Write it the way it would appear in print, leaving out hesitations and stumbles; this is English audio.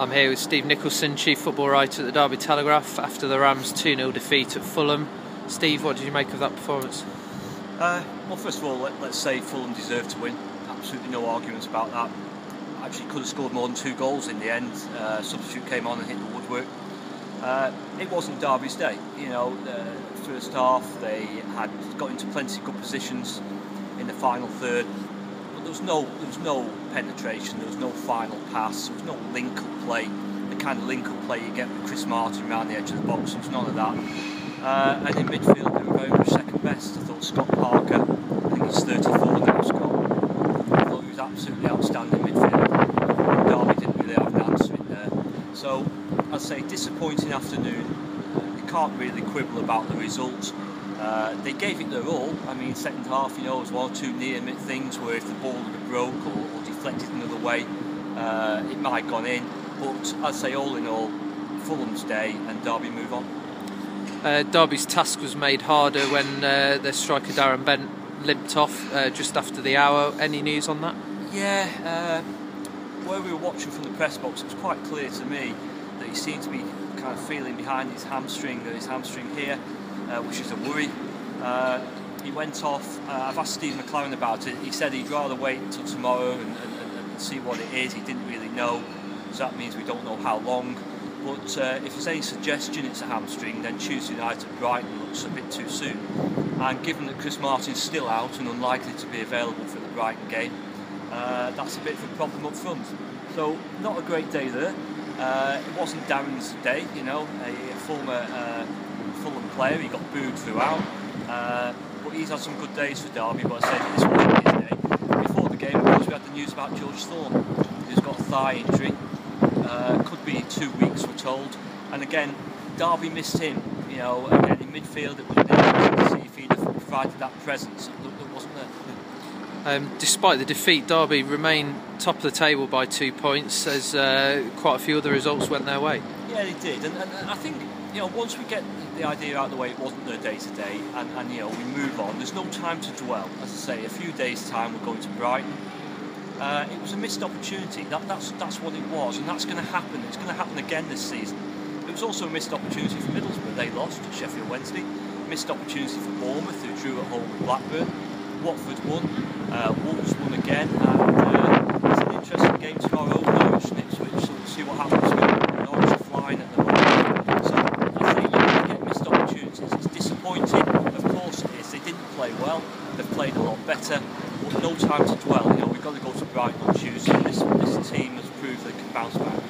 I'm here with Steve Nicholson, Chief Football Writer at the Derby Telegraph, after the Rams' 2-0 defeat at Fulham. Steve, what did you make of that performance? Well, first of all, let's say Fulham deserved to win. Absolutely no arguments about that. Actually could have scored more than 2 goals in the end. Substitute came on and hit the woodwork. It wasn't Derby's day. You know, the first half they had got into plenty of good positions in the final third. But there was no penetration, there was no final pass, there was no link-up play, the kind of link-up play you get with Chris Martin around the edge of the box. There was none of that. And in midfield they were very much second best. I thought Scott Parker, I think he's 34 now, Scott, I thought he was absolutely outstanding in midfield. Derby didn't really have an answer in there. So I'd say disappointing afternoon. You can't really quibble about the results. They gave it their all. I mean, second half, you know, there was 1 or 2 near-miss things where if the ball would have broke or deflected another way, it might have gone in. But I'd say all in all, Fulham's day and Derby move on. Derby's task was made harder when their striker Darren Bent limped off just after the hour. Any news on that? Yeah, where we were watching from the press box, it was quite clear to me that he seemed to be kind of feeling behind his hamstring here, which is a worry. He went off. I've asked Steve Nicholson about it. He said he'd rather wait until tomorrow and see what it is. He didn't really know, so that means we don't know how long. But if there's any suggestion it's a hamstring, then Tuesday night at Brighton looks a bit too soon. And given that Chris Martin's still out and unlikely to be available for the Brighton game, that's a bit of a problem up front. So not a great day there. It wasn't Darren's day, you know, a former Fulham player. He got booed throughout, but he's had some good days for Derby. But I said this wasn't his day. Before the game, of course, we had the news about George Thorne, who's got a thigh injury. Could be 2 weeks, we're told. And again, Derby missed him. You know, again in midfield, it was interesting to see if he'd have provided that presence that wasn't there. Despite the defeat, Derby remain top of the table by 2 points, as quite a few other results went their way. Yeah, they did, and I think, you know, once we get the idea out of the way, it wasn't their day today, and you know, we move on. There's no time to dwell. As I say, a few days' time we're going to Brighton. It was a missed opportunity. That's what it was, and that's going to happen. It's going to happen again this season. It was also a missed opportunity for Middlesbrough. They lost at Sheffield Wednesday. Missed opportunity for Bournemouth, who drew at home with Blackburn. Watford won. Wolves won again. And it's an interesting game tomorrow. Norwich and Ipswich. So we'll see what happens with Norwich flying at the moment. So I think you get missed opportunities. It's disappointing. Of course it is. They didn't play well. They've played a lot better. But no time to dwell. You know, we've got to go to Brighton on Tuesday. This team has proved they can bounce back.